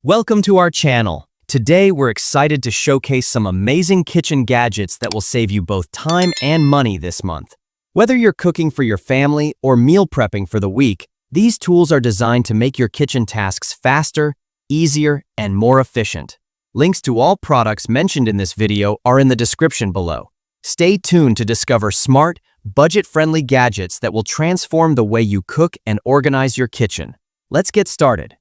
Welcome to our channel. Today we're excited to showcase some amazing kitchen gadgets that will save you both time and money this month. Whether you're cooking for your family or meal prepping for the week, these tools are designed to make your kitchen tasks faster, easier, and more efficient. Links to all products mentioned in this video are in the description below. Stay tuned to discover smart, budget-friendly gadgets that will transform the way you cook and organize your kitchen. Let's get started.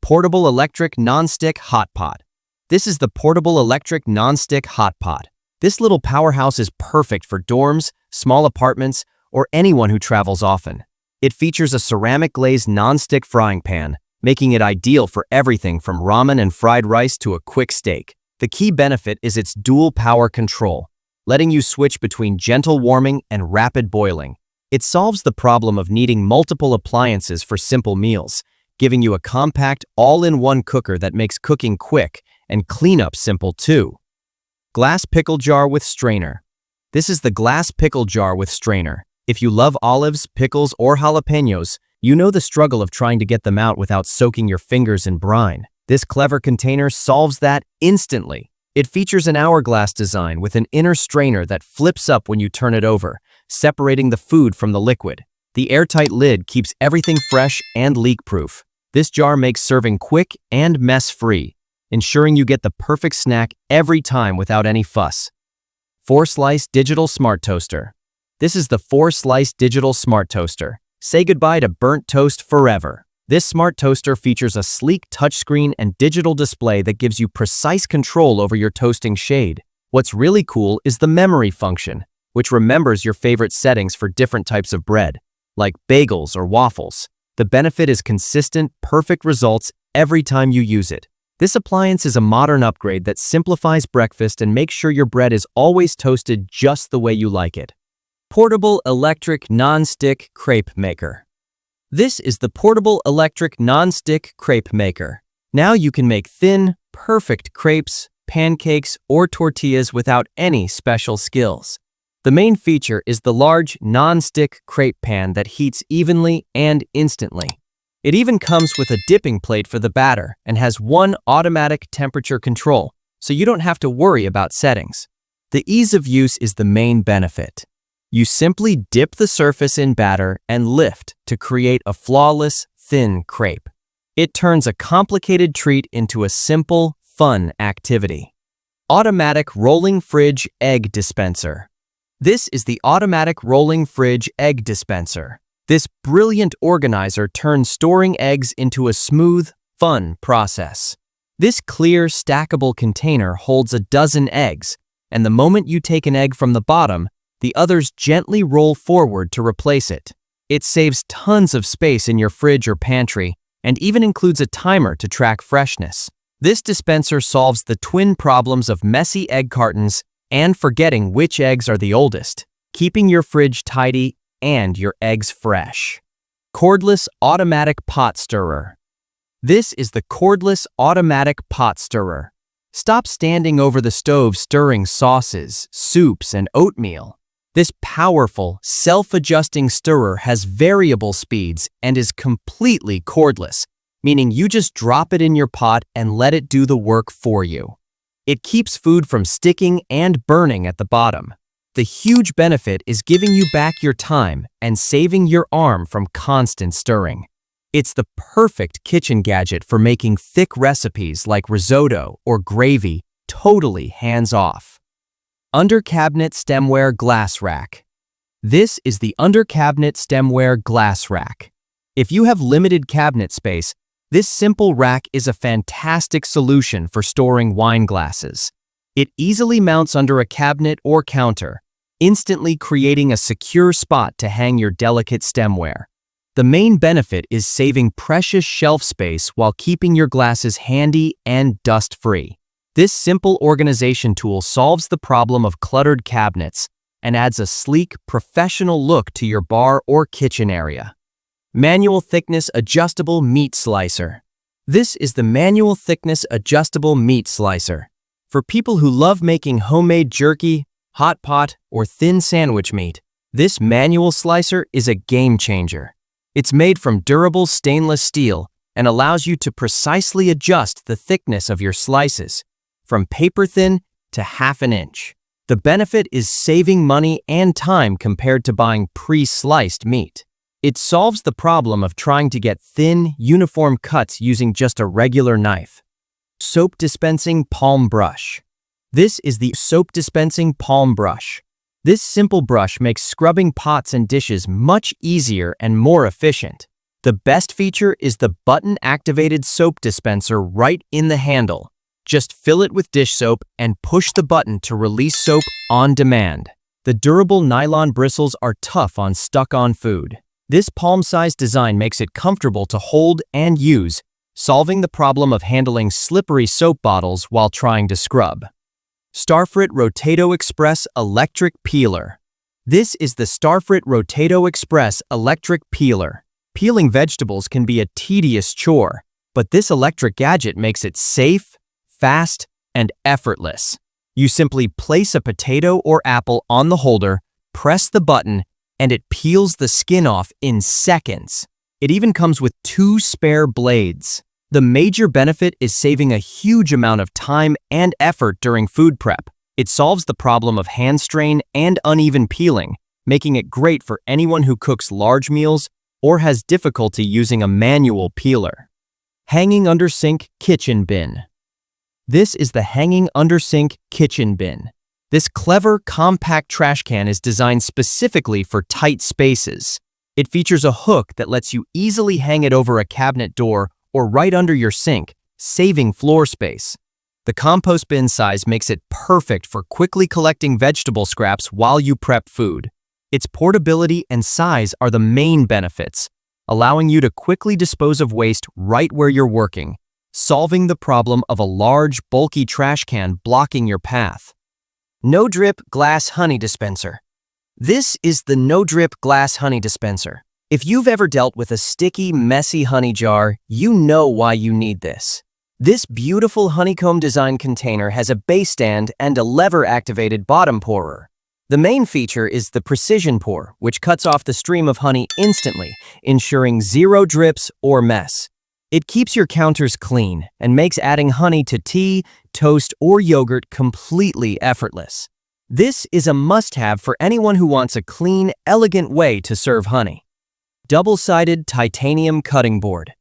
Portable Electric Nonstick Hot Pot. This is the Portable Electric Nonstick Hot Pot. This little powerhouse is perfect for dorms, small apartments, or anyone who travels often. It features a ceramic glazed nonstick frying pan, making it ideal for everything from ramen and fried rice to a quick steak. The key benefit is its dual power control, letting you switch between gentle warming and rapid boiling. It solves the problem of needing multiple appliances for simple meals, giving you a compact, all-in-one cooker that makes cooking quick and cleanup simple too. Glass Pickle Jar with Strainer. This is the glass pickle jar with strainer. If you love olives, pickles, or jalapenos, you know the struggle of trying to get them out without soaking your fingers in brine. This clever container solves that instantly. It features an hourglass design with an inner strainer that flips up when you turn it over, separating the food from the liquid. The airtight lid keeps everything fresh and leak-proof. This jar makes serving quick and mess-free, ensuring you get the perfect snack every time without any fuss. 4-Slice Digital Smart Toaster. This is the 4-Slice Digital Smart Toaster. Say goodbye to burnt toast forever. This smart toaster features a sleek touchscreen and digital display that gives you precise control over your toasting shade. What's really cool is the memory function, which remembers your favorite settings for different types of bread, like bagels or waffles. The benefit is consistent, perfect results every time you use it. This appliance is a modern upgrade that simplifies breakfast and makes sure your bread is always toasted just the way you like it. Portable Electric Non-Stick Crepe Maker. This is the Portable Electric Non-Stick Crepe Maker. Now you can make thin, perfect crepes, pancakes, or tortillas without any special skills. The main feature is the large, non-stick crepe pan that heats evenly and instantly. It even comes with a dipping plate for the batter and has one automatic temperature control, so you don't have to worry about settings. The ease of use is the main benefit. You simply dip the surface in batter and lift to create a flawless, thin crepe. It turns a complicated treat into a simple, fun activity. Automatic Rolling Fridge Egg Dispenser. This is the Automatic Rolling Fridge Egg Dispenser. This brilliant organizer turns storing eggs into a smooth, fun process. This clear, stackable container holds a dozen eggs, and the moment you take an egg from the bottom, the others gently roll forward to replace it. It saves tons of space in your fridge or pantry, and even includes a timer to track freshness. This dispenser solves the twin problems of messy egg cartons and forgetting which eggs are the oldest, keeping your fridge tidy and your eggs fresh. Cordless Automatic Pot Stirrer. This is the Cordless Automatic Pot Stirrer. Stop standing over the stove stirring sauces, soups, and oatmeal. This powerful, self-adjusting stirrer has variable speeds and is completely cordless, meaning you just drop it in your pot and let it do the work for you. It keeps food from sticking and burning at the bottom. The huge benefit is giving you back your time and saving your arm from constant stirring. It's the perfect kitchen gadget for making thick recipes like risotto or gravy totally hands-off. Under Cabinet Stemware Glass Rack. This is the Under Cabinet Stemware Glass Rack. If you have limited cabinet space, this simple rack is a fantastic solution for storing wine glasses. It easily mounts under a cabinet or counter, instantly creating a secure spot to hang your delicate stemware. The main benefit is saving precious shelf space while keeping your glasses handy and dust-free. This simple organization tool solves the problem of cluttered cabinets and adds a sleek, professional look to your bar or kitchen area. Manual Thickness Adjustable Meat Slicer. This is the Manual Thickness Adjustable Meat Slicer. For people who love making homemade jerky, hot pot, or thin sandwich meat, this manual slicer is a game changer. It's made from durable stainless steel and allows you to precisely adjust the thickness of your slices, from paper thin to half an inch. The benefit is saving money and time compared to buying pre-sliced meat. It solves the problem of trying to get thin, uniform cuts using just a regular knife. Soap Dispensing Palm Brush. This is the Soap Dispensing Palm Brush. This simple brush makes scrubbing pots and dishes much easier and more efficient. The best feature is the button-activated soap dispenser right in the handle. Just fill it with dish soap and push the button to release soap on demand. The durable nylon bristles are tough on stuck-on food. This palm-sized design makes it comfortable to hold and use, solving the problem of handling slippery soap bottles while trying to scrub. Starfrit Rotato Express Electric Peeler. This is the Starfrit Rotato Express Electric Peeler. Peeling vegetables can be a tedious chore, but this electric gadget makes it safe, fast, and effortless. You simply place a potato or apple on the holder, press the button, and it peels the skin off in seconds. It even comes with 2 spare blades. The major benefit is saving a huge amount of time and effort during food prep. It solves the problem of hand strain and uneven peeling, making it great for anyone who cooks large meals or has difficulty using a manual peeler. Hanging Under Sink Kitchen Bin. This is the Hanging Under Sink Kitchen Bin. This clever, compact trash can is designed specifically for tight spaces. It features a hook that lets you easily hang it over a cabinet door or right under your sink, saving floor space. The compost bin size makes it perfect for quickly collecting vegetable scraps while you prep food. Its portability and size are the main benefits, allowing you to quickly dispose of waste right where you're working, solving the problem of a large, bulky trash can blocking your path. No Drip Glass Honey Dispenser. This is the No Drip Glass Honey Dispenser. If you've ever dealt with a sticky, messy honey jar, you know why you need this. This beautiful honeycomb design container has a base stand and a lever-activated bottom pourer. The main feature is the precision pour, which cuts off the stream of honey instantly, ensuring zero drips or mess. It keeps your counters clean and makes adding honey to tea, toast, or yogurt completely effortless. This is a must-have for anyone who wants a clean, elegant way to serve honey. Double-sided titanium cutting board.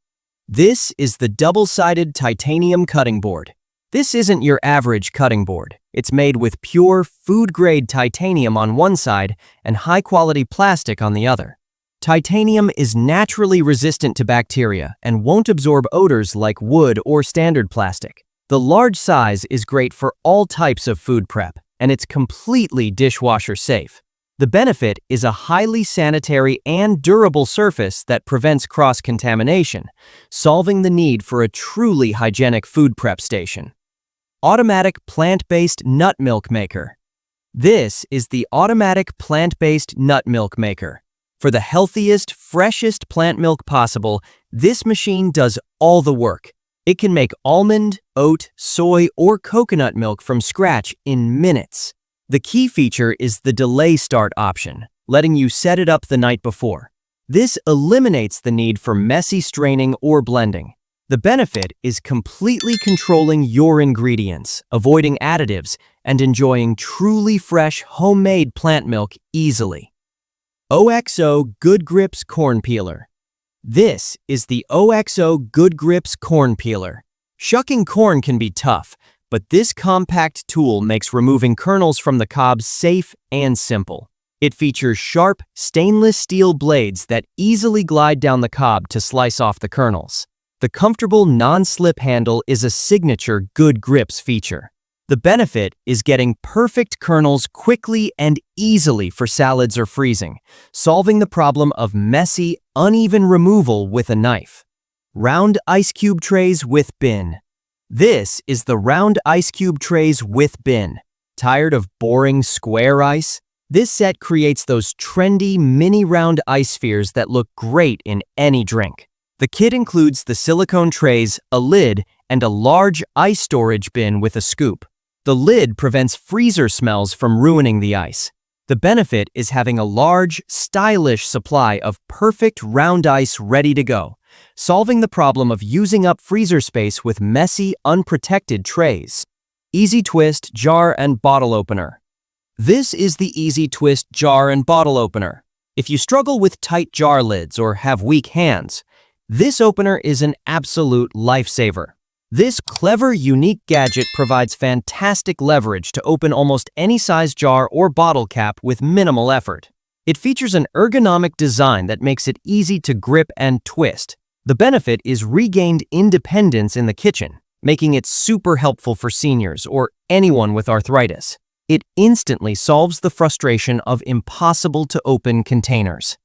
This is the double-sided titanium cutting board. This isn't your average cutting board. It's made with pure, food-grade titanium on one side and high-quality plastic on the other. Titanium is naturally resistant to bacteria and won't absorb odors like wood or standard plastic. The large size is great for all types of food prep, and it's completely dishwasher safe. The benefit is a highly sanitary and durable surface that prevents cross-contamination, solving the need for a truly hygienic food prep station. Automatic Plant-Based Nut Milk Maker. This is the Automatic Plant-Based Nut Milk Maker. For the healthiest, freshest plant milk possible, this machine does all the work. It can make almond, oat, soy, or coconut milk from scratch in minutes. The key feature is the delay start option, letting you set it up the night before. This eliminates the need for messy straining or blending. The benefit is completely controlling your ingredients, avoiding additives, and enjoying truly fresh, homemade plant milk easily. OXO Good Grips Corn Peeler. This is the OXO Good Grips Corn Peeler. Shucking corn can be tough, but this compact tool makes removing kernels from the cob safe and simple. It features sharp, stainless steel blades that easily glide down the cob to slice off the kernels. The comfortable non-slip handle is a signature Good Grips feature. The benefit is getting perfect kernels quickly and easily for salads or freezing, solving the problem of messy, uneven removal with a knife. Round Ice Cube Trays with Bin. This is the Round Ice Cube Trays with Bin. Tired of boring square ice? This set creates those trendy mini round ice spheres that look great in any drink. The kit includes the silicone trays, a lid, and a large ice storage bin with a scoop. The lid prevents freezer smells from ruining the ice. The benefit is having a large, stylish supply of perfect round ice ready to go, solving the problem of using up freezer space with messy, unprotected trays. Easy Twist Jar and Bottle Opener. This is the Easy Twist Jar and Bottle Opener. If you struggle with tight jar lids or have weak hands, this opener is an absolute lifesaver. This clever, unique gadget provides fantastic leverage to open almost any size jar or bottle cap with minimal effort. It features an ergonomic design that makes it easy to grip and twist. The benefit is regained independence in the kitchen, making it super helpful for seniors or anyone with arthritis. It instantly solves the frustration of impossible-to-open containers.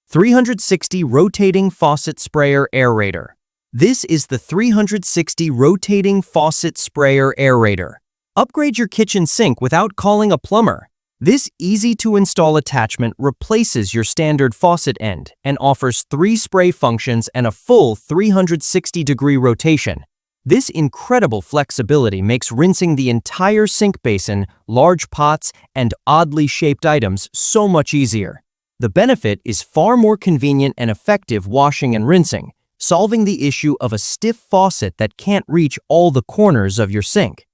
360 Rotating Faucet Sprayer Aerator. This is the 360 Rotating Faucet Sprayer Aerator. Upgrade your kitchen sink without calling a plumber. This easy-to-install attachment replaces your standard faucet end and offers 3 spray functions and a full 360-degree rotation. This incredible flexibility makes rinsing the entire sink basin, large pots, and oddly shaped items so much easier. The benefit is far more convenient and effective washing and rinsing, solving the issue of a stiff faucet that can't reach all the corners of your sink.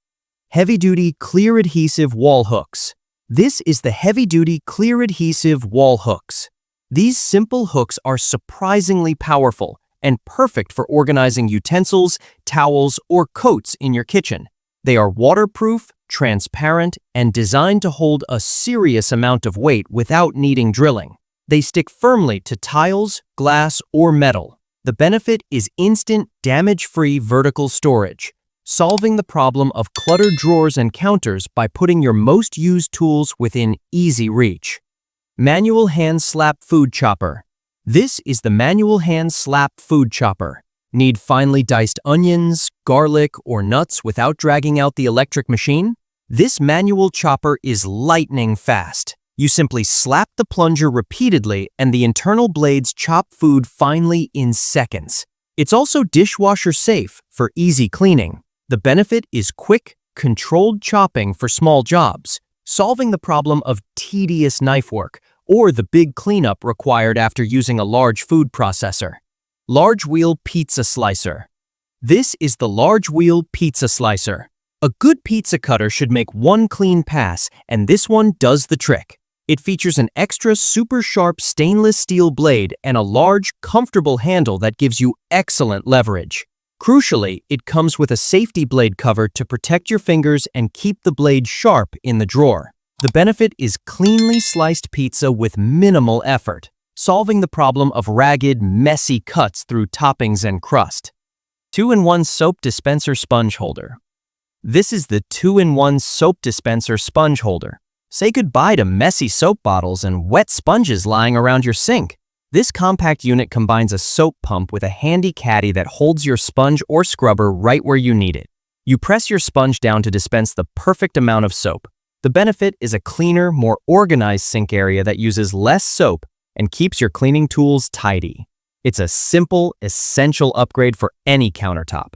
Heavy-duty clear adhesive wall hooks. This is the heavy-duty clear adhesive wall hooks. These simple hooks are surprisingly powerful and perfect for organizing utensils, towels, or coats in your kitchen. They are waterproof, transparent, and designed to hold a serious amount of weight without needing drilling. They stick firmly to tiles, glass, or metal. The benefit is instant, damage-free vertical storage, solving the problem of cluttered drawers and counters by putting your most used tools within easy reach. Manual Hand Slap Food Chopper. This is the Manual Hand Slap Food Chopper. Need finely diced onions, garlic, or nuts without dragging out the electric machine? This manual chopper is lightning fast. You simply slap the plunger repeatedly and the internal blades chop food finely in seconds. It's also dishwasher safe for easy cleaning. The benefit is quick, controlled chopping for small jobs, solving the problem of tedious knife work or the big cleanup required after using a large food processor. Large Wheel Pizza Slicer. This is the Large Wheel Pizza Slicer. A good pizza cutter should make one clean pass, and this one does the trick. It features an extra super sharp stainless steel blade and a large, comfortable handle that gives you excellent leverage. Crucially, it comes with a safety blade cover to protect your fingers and keep the blade sharp in the drawer. The benefit is cleanly sliced pizza with minimal effort, solving the problem of ragged, messy cuts through toppings and crust. 2-in-1 Soap Dispenser Sponge Holder. This is the 2-in-1 Soap Dispenser Sponge Holder. Say goodbye to messy soap bottles and wet sponges lying around your sink. This compact unit combines a soap pump with a handy caddy that holds your sponge or scrubber right where you need it. You press your sponge down to dispense the perfect amount of soap. The benefit is a cleaner, more organized sink area that uses less soap and keeps your cleaning tools tidy. It's a simple, essential upgrade for any countertop.